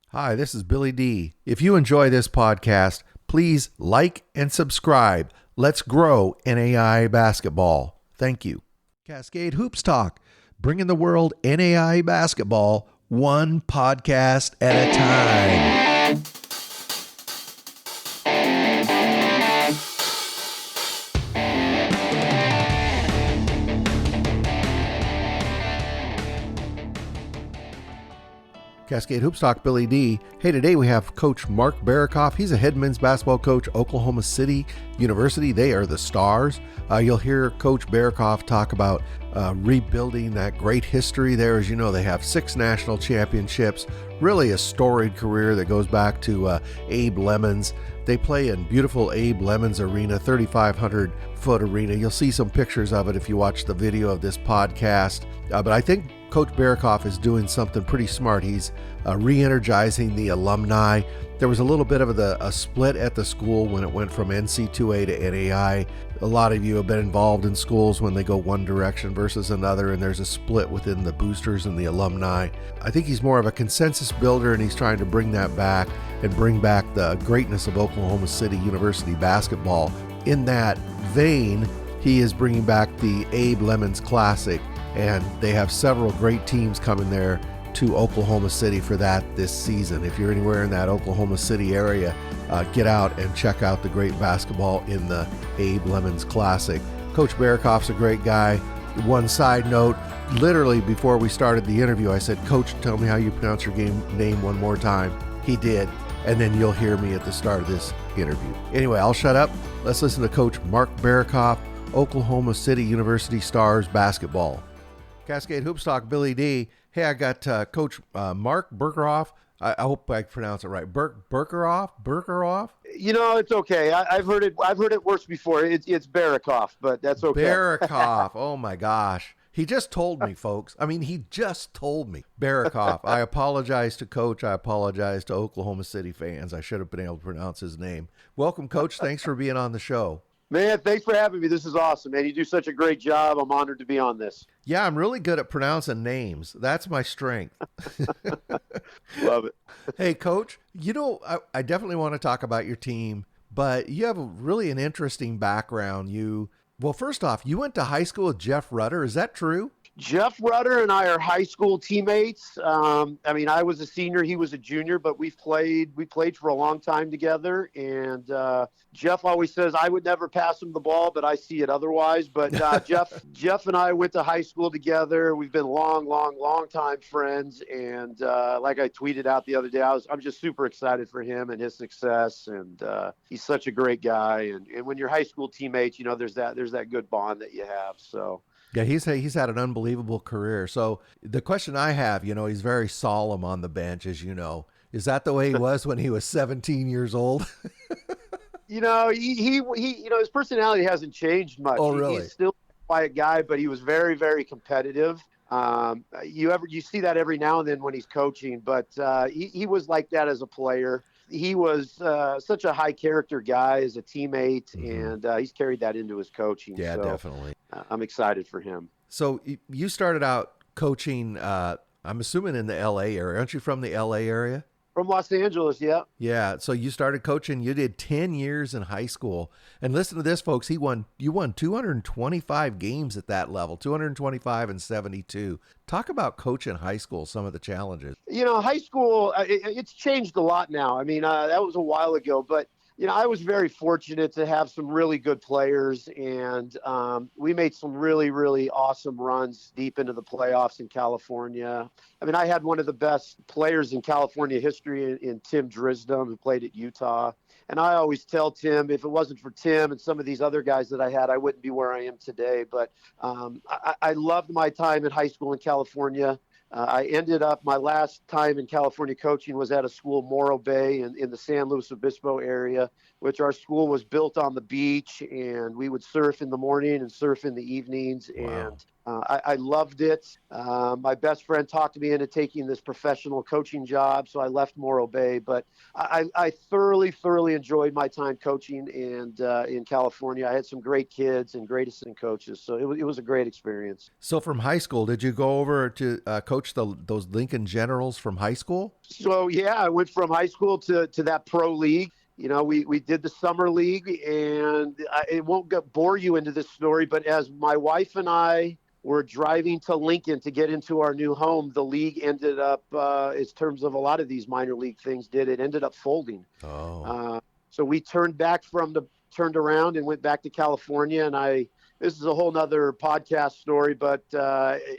Hi, this is Billy D. If you enjoy this podcast, please like and subscribe. Let's grow NAI basketball. Thank you. Cascade Hoops Talk, bringing the world NAI basketball one podcast at a time. Cascade Hoops Talk, Billy D. Hey, today we have Coach Mark Berokoff. He's a head men's basketball coach, Oklahoma City University. They are the Stars. You'll hear Coach Berokoff talk about rebuilding that great history there. As you know, they have 6 national championships, really a storied career that goes back to Abe Lemons. They play in beautiful Abe Lemons Arena, 3,500-foot arena. You'll see some pictures of it if you watch the video of this podcast. But I think Coach Berokoff is doing something pretty smart. He's re-energizing the alumni. There was a little bit of a split at the school when it went from NC2A to NAI. A lot of you have been involved in schools when they go one direction versus another, and there's a split within the boosters and the alumni. I think he's more of a consensus builder, and he's trying to bring that back and bring back the greatness of Oklahoma City University basketball. In that vein, he is bringing back the Abe Lemons Classic, and they have several great teams coming there to Oklahoma City for that this season. If you're anywhere in that Oklahoma City area, get out and check out the great basketball in the Abe Lemons Classic. Coach Berokoff's a great guy. One side note, literally before we started the interview, I said, Coach, tell me how you pronounce your name one more time. He did, and then you'll hear me at the start of this interview. Anyway, I'll shut up. Let's listen to Coach Mark Berokoff, Oklahoma City University Stars basketball. Cascade Hoops Talk, Billy D. Hey, I got Coach Mark Berokoff. I hope I pronounce it right. Berokoff. You know, it's okay. I've heard it worse before. It's Berokoff, but that's okay. Berokoff. Oh my gosh. He just told me, folks. I mean, he just told me. Berokoff. I apologize to Coach. I apologize to Oklahoma City fans. I should have been able to pronounce his name. Welcome, Coach. Thanks for being on the show. Man, thanks for having me. This is awesome, man. You do such a great job. I'm honored to be on this. Yeah, I'm really good at pronouncing names. That's my strength. Love it. Hey, Coach, you know, I definitely want to talk about your team, but you have really an interesting background. Well, first off, you went to high school with Jeff Rutter. Is that true? Jeff Rutter and I are high school teammates. I was a senior, he was a junior, but we played for a long time together. And Jeff always says I would never pass him the ball, but I see it otherwise. But Jeff and I went to high school together. We've been long time friends. And like I tweeted out the other day, I'm just super excited for him and his success. And he's such a great guy. And when you're high school teammates, you know, there's that good bond that you have. So. Yeah, he's had an unbelievable career. So the question I have, you know, he's very solemn on the bench, as you know. Is that the way he was when he was 17 years old? You know, he his personality hasn't changed much. Oh, really? He's still a quiet guy, but he was very, very competitive. You see that every now and then when he's coaching, but he was like that as a player. He was such a high character guy as a teammate, and he's carried that into his coaching. Yeah, so, definitely. I'm excited for him. So you started out coaching, I'm assuming in the LA area. Aren't you from the LA area? From Los Angeles, yeah. Yeah, so you started coaching. You did 10 years in high school. And listen to this, folks. You won 225 games at that level, 225 and 72. Talk about coaching high school, some of the challenges. You know, high school, it's changed a lot now. I mean, that was a while ago, but you know, I was very fortunate to have some really good players, and we made some really, really awesome runs deep into the playoffs in California. I mean, I had one of the best players in California history in Tim Drisdom, who played at Utah. And I always tell Tim, if it wasn't for Tim and some of these other guys that I had, I wouldn't be where I am today. But I loved my time in high school in California. I ended up, my last time in California coaching was at a school, Morro Bay, in the San Luis Obispo area, which our school was built on the beach, and we would surf in the morning and surf in the evenings. Wow. And I loved it. My best friend talked me into taking this professional coaching job, so I left Morro Bay. But I thoroughly enjoyed my time coaching and in California. I had some great kids and great assistant coaches, so it was a great experience. So from high school, did you go over to coach those Lincoln Generals from high school? So yeah, I went from high school to that pro league. We did the summer league, and it won't bore you into this story, but as my wife and I were driving to Lincoln to get into our new home, the league ended up, in terms of a lot of these minor league things it ended up folding. Oh. So we turned around and went back to California, and this is a whole nother podcast story, but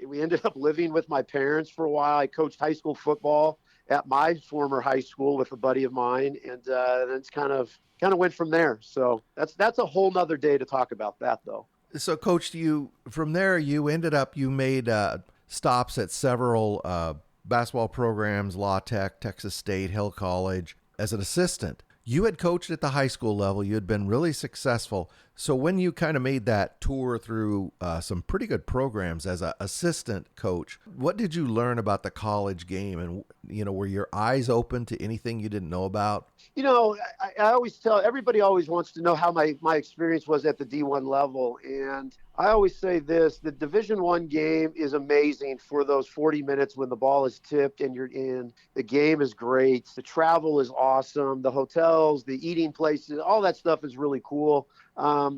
we ended up living with my parents for a while. I coached high school football at my former high school with a buddy of mine, and then it's kind of went from there. So that's a whole nother day to talk about that, though. So, Coach, from there you made stops at several basketball programs, La Tech, Texas State, Hill College, as an assistant. You had coached at the high school level. You had been really successful. So when you kind of made that tour through some pretty good programs as an assistant coach, what did you learn about the college game? And, were your eyes open to anything you didn't know about? I always tell everybody always wants to know how my experience was at the D1 level. And I always say this, the Division I game is amazing for those 40 minutes when the ball is tipped and you're in. The game is great. The travel is awesome. The hotels, the eating places, all that stuff is really cool. My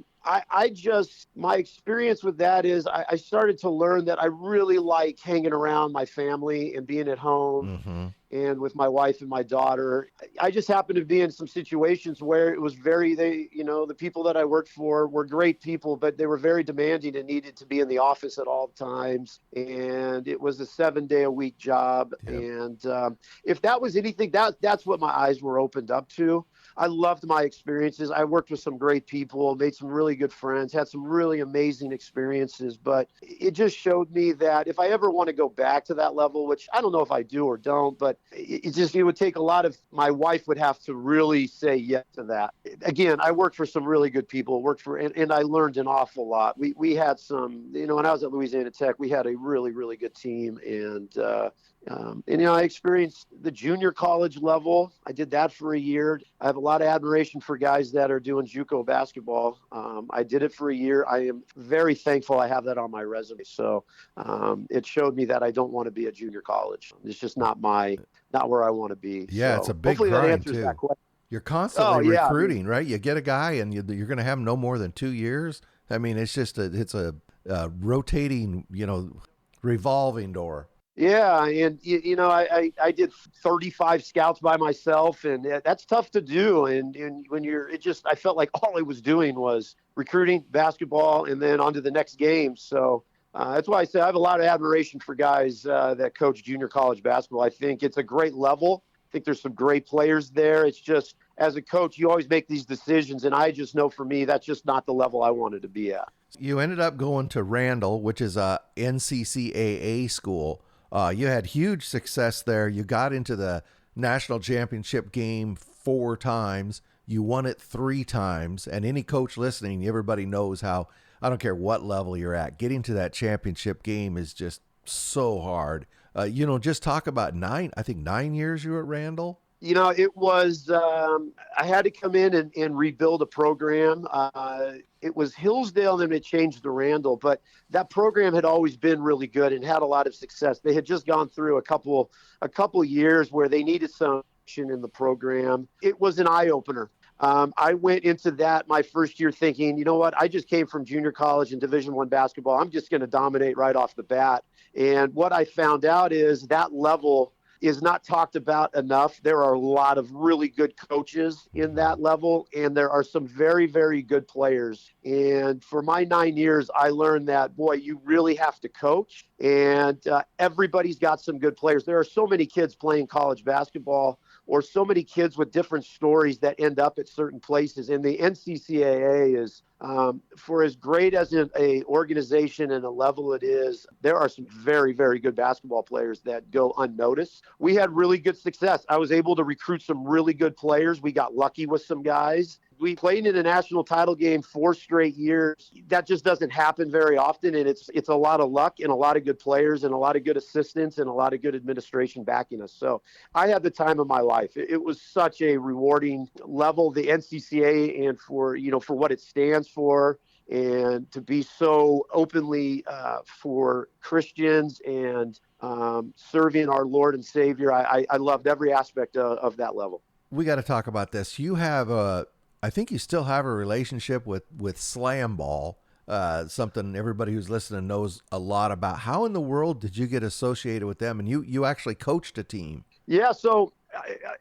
experience with that is I started to learn that I really like hanging around my family and being at home. Mm-hmm. And with my wife and my daughter. I just happened to be in some situations where it was the people that I worked for were great people, but they were very demanding and needed to be in the office at all times. And it was a 7-day-a-week job. Yep. And if that was anything, that's what my eyes were opened up to. I loved my experiences. I worked with some great people, made some really good friends, had some really amazing experiences. But it just showed me that if I ever want to go back to that level, which I don't know if I do or don't, but it would take a lot of, my wife would have to really say yes to that. Again, I worked for some really good people, and I learned an awful lot. We had some, when I was at Louisiana Tech, we had a really, really good team. And I experienced the junior college level. I did that for a year. I have a lot of admiration for guys that are doing JUCO basketball. I did it for a year. I am very thankful I have that on my resume. So it showed me that I don't want to be a junior college. It's just not where I want to be. Yeah, so it's a big hopefully grind, that answers too. that question. You're constantly recruiting, right? You get a guy and you're going to have no more than 2 years. I mean, it's just a rotating, revolving door. Yeah, and I did 35 scouts by myself, and that's tough to do. And when I felt like all I was doing was recruiting, basketball, and then on to the next game. So that's why I say I have a lot of admiration for guys that coach junior college basketball. I think it's a great level. I think there's some great players there. It's just, as a coach, you always make these decisions, and I just know for me, that's just not the level I wanted to be at. You ended up going to Randall, which is a NCCAA school. You had huge success there. You got into the national championship game 4 times. You won it 3 times. And any coach listening, everybody knows how, I don't care what level you're at, getting to that championship game is just so hard. Just talk about 9 years you were at Randall. It was, I had to come in and rebuild a program. It was Hillsdale, and then it changed to Randall, but that program had always been really good and had a lot of success. They had just gone through a couple years where they needed some action in the program. It was an eye opener. I went into that my first year thinking, you know what, I just came from junior college and Division I basketball. I'm just going to dominate right off the bat. And what I found out is that level is not talked about enough. There are a lot of really good coaches in that level, and there are some very, very good players. And for my 9 years, I learned that, boy, you really have to coach, and everybody's got some good players. There are so many kids playing college basketball, or so many kids with different stories that end up at certain places. And the NCCAA is For as great as a organization and a level it is, there are some very, very good basketball players that go unnoticed. We had really good success. I was able to recruit some really good players. We got lucky with some guys. We played in a national title game 4 straight years. That just doesn't happen very often, and it's a lot of luck and a lot of good players and a lot of good assistants and a lot of good administration backing us. So I had the time of my life. It was such a rewarding level, the NCCA, and for what it stands for, and to be so openly for Christians and serving our Lord and Savior. I loved every aspect of that level. We got to talk about this. You have I think you still have a relationship with Slam Ball, something everybody who's listening knows a lot about. How in the world did you get associated with them? And you actually coached a team. Yeah, so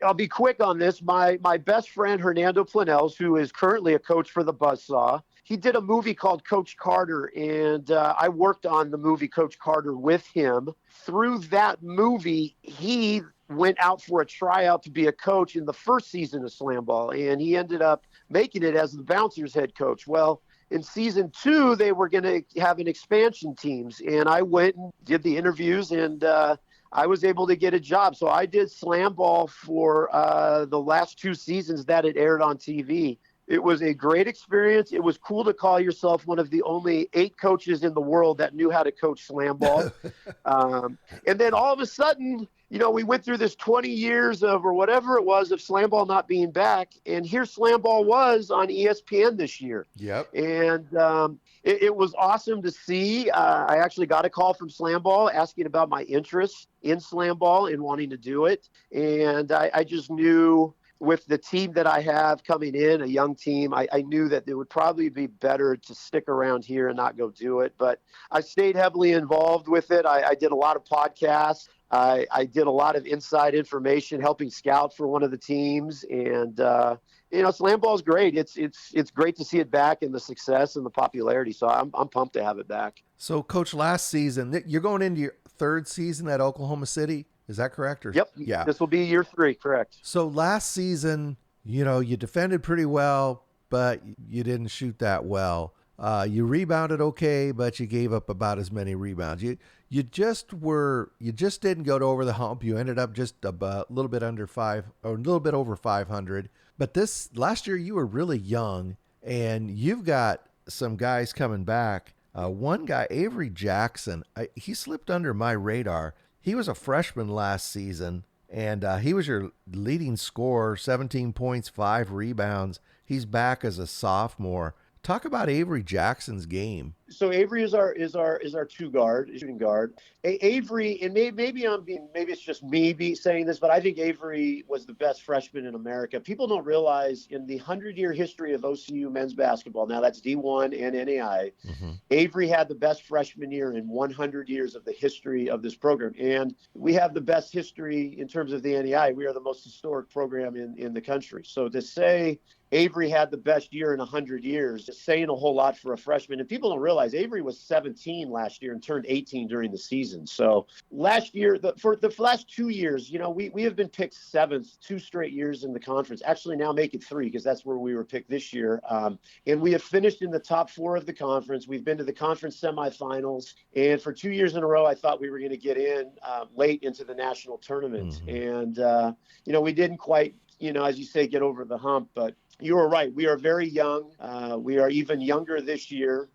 I'll be quick on this. My best friend, Hernando Planels, who is currently a coach for the Buzzsaw, he did a movie called Coach Carter, and I worked on the movie Coach Carter with him. Through that movie, he went out for a tryout to be a coach in the first season of Slam Ball, and he ended up making it as the Bouncers head coach. Well, in season 2, they were going to have an expansion teams, and I went and did the interviews, and I was able to get a job. So I did Slam Ball for the last 2 seasons that it aired on TV. It was a great experience. It was cool to call yourself one of the only 8 coaches in the world that knew how to coach Slam Ball. And then all of a sudden, we went through this 20 years or whatever it was of Slam Ball not being back. And here Slam Ball was on ESPN this year. Yep. And it was awesome to see. I actually got a call from Slam Ball asking about my interest in Slam Ball and wanting to do it. And I just knew, with the team that I have coming in, a young team, I knew that it would probably be better to stick around here and not go do it. But I stayed heavily involved with it. I did a lot of podcasts. I did a lot of inside information, helping scout for one of the teams. And, Slam Ball is great. It's great to see it back, and the success and the popularity. So I'm pumped to have it back. So, Coach, last season, you're going into your 3rd season at Oklahoma City. Is that correct? Yep. Yeah. This will be year 3, correct. So last season, you defended pretty well, but you didn't shoot that well. You rebounded okay, but you gave up about as many rebounds. You just didn't go over the hump. You ended up just a little bit under 5 or a little bit over 500. But last year you were really young, and you've got some guys coming back. One guy, Avery Jackson, he slipped under my radar. He was a freshman last season, and he was your leading scorer, 17 points, 5 rebounds. He's back as a sophomore. Talk about Avery Jackson's game. So Avery is our shooting guard. Avery, and maybe it's just me saying this, but I think Avery was the best freshman in America. People don't realize, in the 100-year history of OCU men's basketball, now that's D1 and NAI, Avery had the best freshman year in 100 years of the history of this program. And we have the best history in terms of the NAI. We are the most historic program in the country. So to say Avery had the best year in 100 years, is saying a whole lot for a freshman. And people don't realize Avery was 17 last year and turned 18 during the season. So last year, for the last 2 years, we have been picked 7th 2 straight years in the conference. Actually, now make it 3, because that's where we were picked this year. And we have finished in the top 4 of the conference. We've been to the conference semifinals. And for 2 years in a row, I thought we were going to get in late into the national tournament. And, we didn't quite, as you say, get over the hump. But you were right. We are very young. We are even younger this year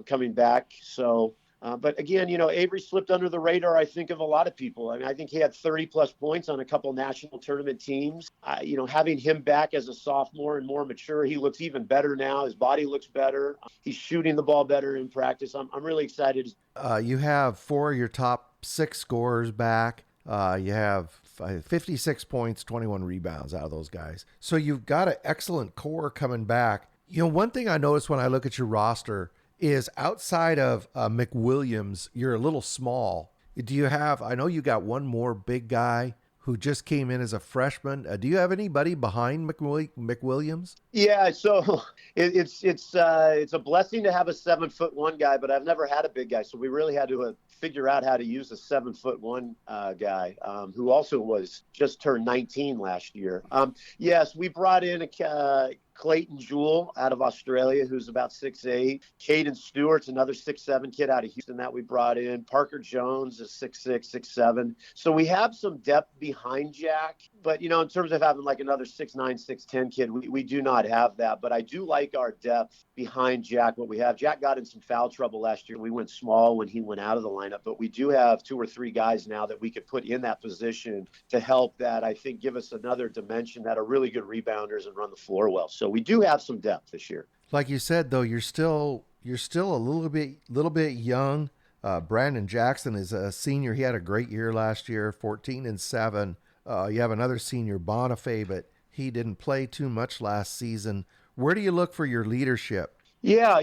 coming back. So, but again, Avery slipped under the radar, I think, of a lot of people. I mean, I think he had 30-plus points on a couple national tournament teams. Having him back as a sophomore and more mature, he looks even better now. His body looks better. He's shooting the ball better in practice. I'm really excited. You have 4 of your top 6 scorers back. You have 56 points, 21 rebounds out of those guys. So you've got an excellent core coming back. One thing I noticed when I look at your roster is, outside of McWilliams, you're a little small. Do you have, I know you got one more big guy who just came in as a freshman. Do you have anybody behind McWilliams? Yeah, so it's a blessing to have a 7'1" guy, but I've never had a big guy. So we really had to figure out how to use a 7'1" guy who also just turned 19 last year. Yes, we brought in Clayton Jewell out of Australia, who's about 6'8". Caden Stewart's another 6'7" kid out of Houston that we brought in. Parker Jones is 6'6", 6'7". So we have some depth behind Jack, but, in terms of having like another 6'9", 6'10" kid, we do not have that. But I do like our depth behind Jack, what we have. Jack got in some foul trouble last year. We went small when he went out of the lineup, but we do have 2 or 3 guys now that we could put in that position to help that, I think, give us another dimension, that are really good rebounders and run the floor well. So we do have some depth this year. Like you said, though, you're still a little bit young. Brandon Jackson is a senior. He had a great year last year, 14-7. You have another senior, Bonifay, but he didn't play too much last season. Where do you look for your leadership? Yeah,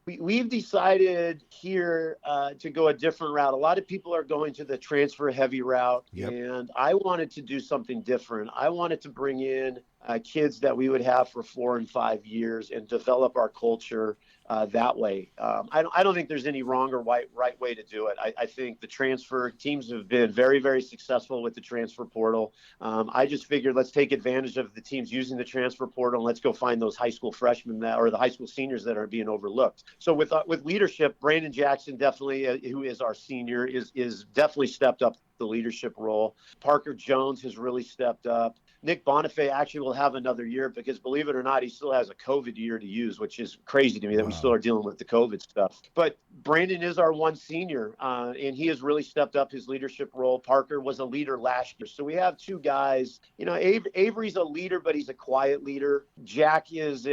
we've decided here to go a different route. A lot of people are going to the transfer heavy route, yep. And I wanted to do something different. I wanted to bring in kids that we would have for 4 and 5 years and develop our culture that way. I don't think there's any wrong or right way to do it. I think the transfer teams have been very, very successful with the transfer portal. I just figured let's take advantage of the teams using the transfer portal and let's go find those high school freshmen or the high school seniors that are being overlooked. So with leadership, Brandon Jackson definitely, who is our senior, is definitely stepped up the leadership role. Parker Jones has really stepped up. Nick Bonifay actually will have another year because, believe it or not, he still has a COVID year to use, which is crazy to me that we still are dealing with the COVID stuff. But Brandon is our one senior, and he has really stepped up his leadership role. Parker was a leader last year. So we have 2 guys. Avery's a leader, but he's a quiet leader. Jack he's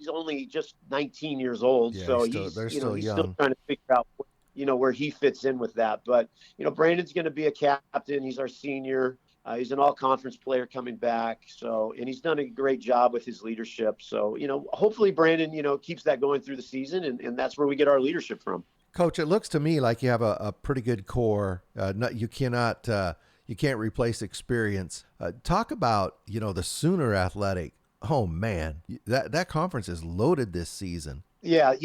only just 19 years old. Yeah, so he's still trying to figure out where he fits in with that. But, Brandon's going to be a captain. He's our senior. He's an all-conference player coming back. And he's done a great job with his leadership. So, hopefully Brandon, keeps that going through the season, and that's where we get our leadership from. Coach, it looks to me like you have a pretty good core. You can't replace experience. Talk about, the Sooner Athletic. Oh man, that conference is loaded this season. Yeah,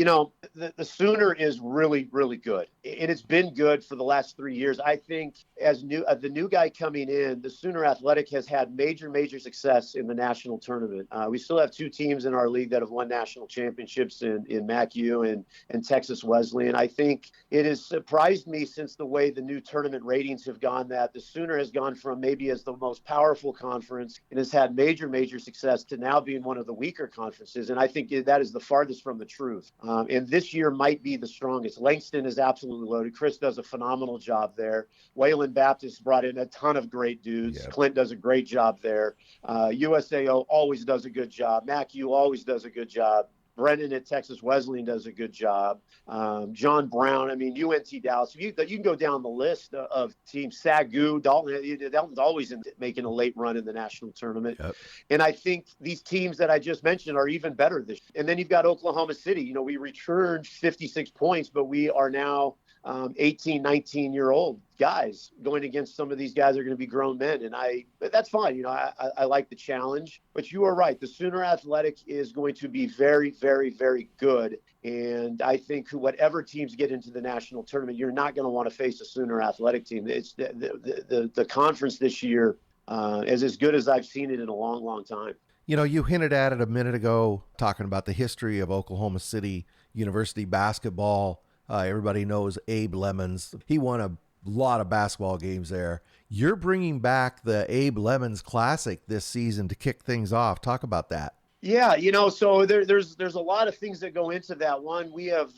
the Sooner is really, really good. And it's been good for the last 3 years. I think as the new guy coming in, the Sooner Athletic has had major, major success in the national tournament. We still have 2 teams in our league that have won national championships in MacU and Texas Wesleyan. I think it has surprised me since the way the new tournament ratings have gone that the Sooner has gone from maybe as the most powerful conference and has had major, major success to now being one of the weaker conferences. And I think that is the farthest from the truth. And this year might be the strongest. Langston is absolutely loaded. Chris does a phenomenal job there. Wayland Baptist brought in a ton of great dudes. Yep. Clint does a great job there. USAO always does a good job. MacU always does a good job. Brennan at Texas Wesleyan does a good job. John Brown, UNT Dallas. You can go down the list of teams. Sagu, Dalton's always making a late run in the national tournament. Yep. And I think these teams that I just mentioned are even better this year. And then you've got Oklahoma City. We returned 56 points, but we are now 18, 19-year-old guys going against some of these guys are going to be grown men. But that's fine. I like the challenge, but you are right. The Sooner Athletic is going to be very, very, very good. And I think whatever teams get into the national tournament, you're not going to want to face a Sooner Athletic team. It's the conference this year is as good as I've seen it in a long, long time. You hinted at it a minute ago, talking about the history of Oklahoma City University basketball. Everybody knows Abe Lemons. He won a lot of basketball games there. You're bringing back the Abe Lemons Classic this season to kick things off. Talk about that. Yeah, so there's a lot of things that go into that. One, we have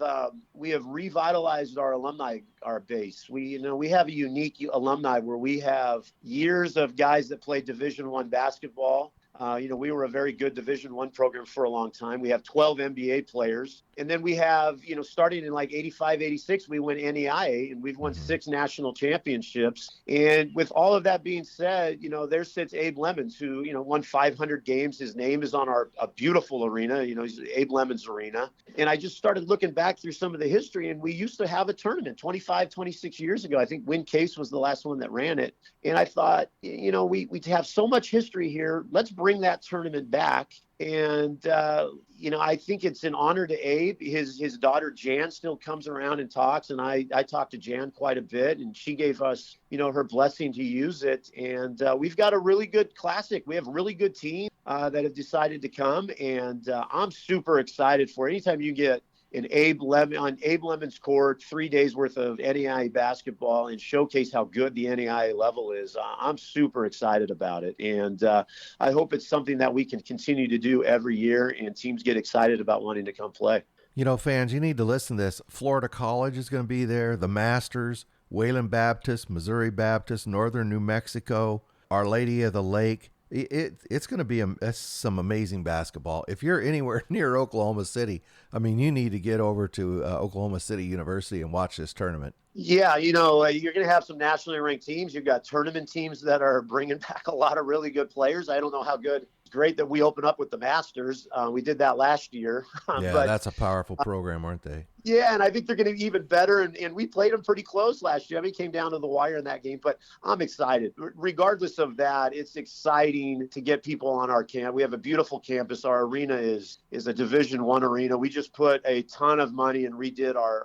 revitalized our alumni, our base. We have a unique alumni where we have years of guys that played Division I basketball. We were a very good Division I program for a long time. We have 12 NBA players. And then we have, starting in like 85, 86, we went NEIA and we've won 6 national championships. And with all of that being said, there sits Abe Lemons, who, won 500 games. His name is on a beautiful arena, he's Abe Lemons Arena. And I just started looking back through some of the history, and we used to have a tournament 25, 26 years ago. I think Win Case was the last one that ran it. And I thought, we have so much history here. Let's bring bring that tournament back. And, I think it's an honor to Abe. His daughter, Jan, still comes around and talks. And I talked to Jan quite a bit, and she gave us, her blessing to use it. And we've got a really good classic. We have a really good team that have decided to come. And I'm super excited for it. Anytime you get on Abe Lemon's court, 3 days worth of NAIA basketball and showcase how good the NAIA level is. I'm super excited about it. And I hope it's something that we can continue to do every year and teams get excited about wanting to come play. Fans, you need to listen to this. Florida College is going to be there, the Masters, Wayland Baptist, Missouri Baptist, Northern New Mexico, Our Lady of the Lake. It's going to be some amazing basketball. If you're anywhere near Oklahoma City, you need to get over to Oklahoma City University and watch this tournament. Yeah, you're going to have some nationally ranked teams. You've got tournament teams that are bringing back a lot of really good players. I don't know how good. Great that we open up with the Masters. We did that last year. Yeah, but that's a powerful program, aren't they? Yeah, and I think they're going to be even better. And we played them pretty close last year. Came down to the wire in that game, but I'm excited. Regardless of that, it's exciting to get people on our camp. We have a beautiful campus. Our arena is a Division I arena. We just put a ton of money and redid our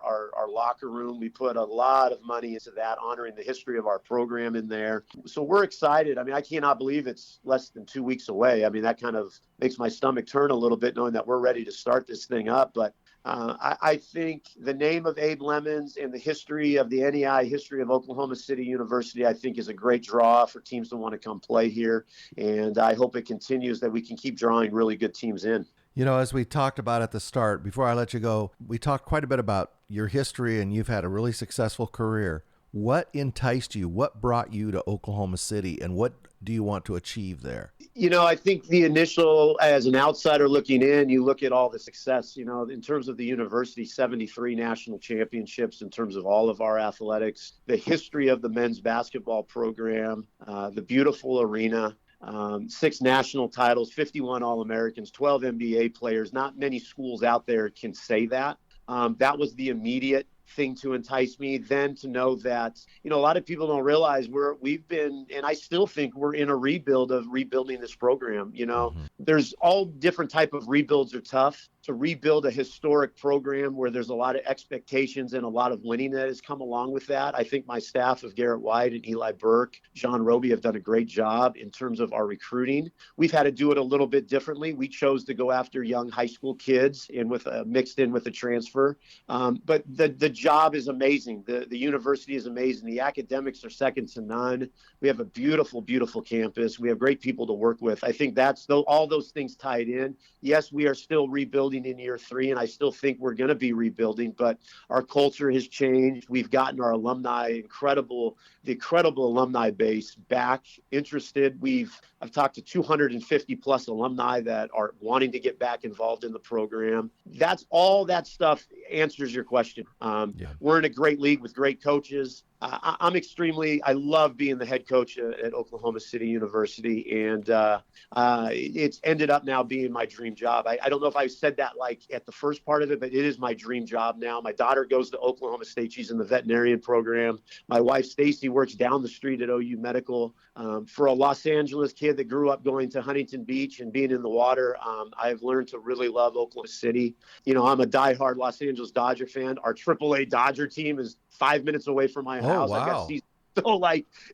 locker room. We put a lot of money into that, honoring the history of our program in there. So we're excited. I cannot believe it's less than 2 weeks away. That kind of makes my stomach turn a little bit knowing that we're ready to start this thing up. But I think the name of Abe Lemons and the history of the NEI, history of Oklahoma City University, I think is a great draw for teams to want to come play here. And I hope it continues, that we can keep drawing really good teams in. As we talked about at the start, before I let you go, we talked quite a bit about your history, and you've had a really successful career. What enticed you? What brought you to Oklahoma City, and what do you want to achieve there? I think the initial, as an outsider looking in, you look at all the success, in terms of the university, 73 national championships in terms of all of our athletics, the history of the men's basketball program, the beautiful arena, 6 national titles, 51 All-Americans, 12 NBA players. Not many schools out there can say that. That was the immediate thing to entice me. Then to know that, a lot of people don't realize we've been, and I still think we're in a rebuild of rebuilding this program. There's all different type of rebuilds are tough. To rebuild a historic program where there's a lot of expectations and a lot of winning that has come along with that. I think my staff of Garrett White and Eli Burke, John Roby have done a great job in terms of our recruiting. We've had to do it a little bit differently. We chose to go after young high school kids and mixed in with a transfer. But the job is amazing. The university is amazing. The academics are second to none. We have a beautiful, beautiful campus. We have great people to work with. I think all those things tied in. Yes, we are still rebuilding in year 3, and I still think we're going to be rebuilding, but our culture has changed. We've gotten our alumni, the incredible alumni base back interested. I've talked to 250 plus alumni that are wanting to get back involved in the program. That's all that stuff answers your question. We're in a great league with great coaches. I love being the head coach at Oklahoma City University, and it's ended up now being my dream job. I don't know if I said that like at the first part of it, but it is my dream job now. My daughter goes to Oklahoma State. She's in the veterinarian program. My wife, Stacy, works down the street at OU Medical. For a Los Angeles kid that grew up going to Huntington Beach and being in the water, I've learned to really love Oklahoma City. I'm a diehard Los Angeles Dodger fan. Our AAA Dodger team is 5 minutes away from my house. Wow. I've got season. So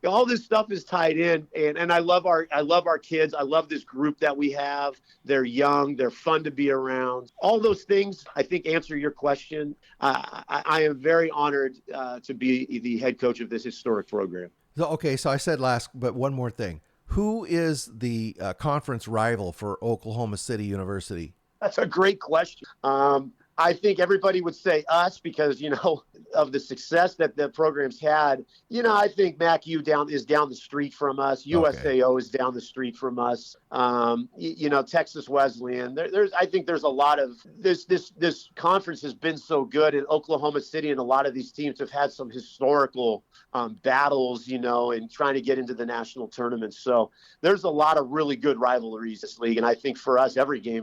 all this stuff is tied in, and I love our kids. I love this group that we have. They're young, they're fun to be around. All those things, I think, answer your question. I am very honored to be the head coach of this historic program. So I said last, but one more thing. Who is the conference rival for Oklahoma City University? That's a great question. I think everybody would say us because, of the success that the program's had. I think MacU is down the street from us. USAO is down the street from us. Texas Wesleyan. I think there's a lot of this conference has been so good in Oklahoma City, and a lot of these teams have had some historical battles, and trying to get into the national tournament. So there's a lot of really good rivalries this league, and I think for us, every game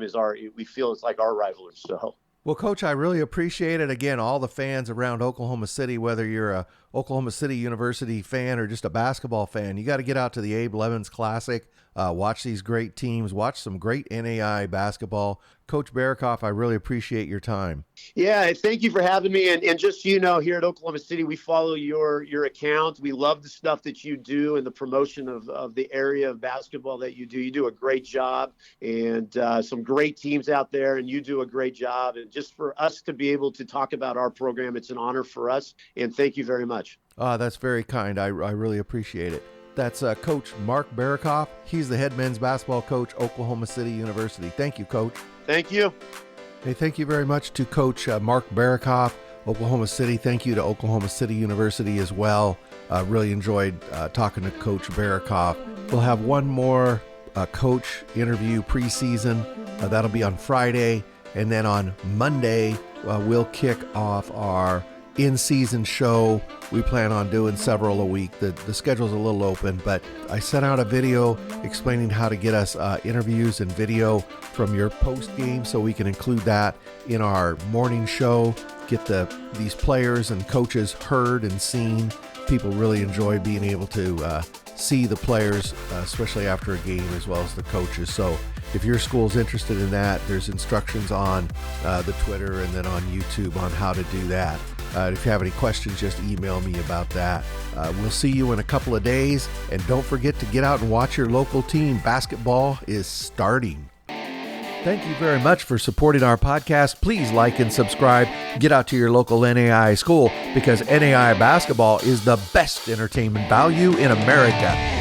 we feel it's like our rivalry. So. Well, Coach, I really appreciate it. Again, all the fans around Oklahoma City, whether you're a Oklahoma City University fan or just a basketball fan, you got to get out to the Abe Lemons Classic, watch these great teams, watch some great NAI basketball. Coach Berokoff, I really appreciate your time. Yeah, thank you for having me. And just so you know, here at Oklahoma City, we follow your account. We love the stuff that you do and the promotion of the area of basketball that you do. You do a great job, and some great teams out there, and you do a great job. And just for us to be able to talk about our program, it's an honor for us. And thank you very much. That's very kind. I really appreciate it. That's Coach Mark Berokoff. He's the head men's basketball coach, Oklahoma City University. Thank you, Coach. Thank you. Hey, thank you very much to Coach Mark Berokoff, Oklahoma City. Thank you to Oklahoma City University as well. Really enjoyed talking to Coach Berokoff. We'll have one more coach interview preseason. That'll be on Friday. And then on Monday, we'll kick off our in-season show. We plan on doing several a week. The schedule's a little open, but I sent out a video explaining how to get us interviews and video from your post game, so we can include that in our morning show. Get these players and coaches heard and seen. People really enjoy being able to see the players, especially after a game, as well as the coaches. So if your school's interested in that, there's instructions on the Twitter and then on YouTube on how to do that. If you have any questions, just email me about that. We'll see you in a couple of days. And don't forget to get out and watch your local team. Basketball is starting. Thank you very much for supporting our podcast. Please like and subscribe. Get out to your local NAI school, because NAI basketball is the best entertainment value in America.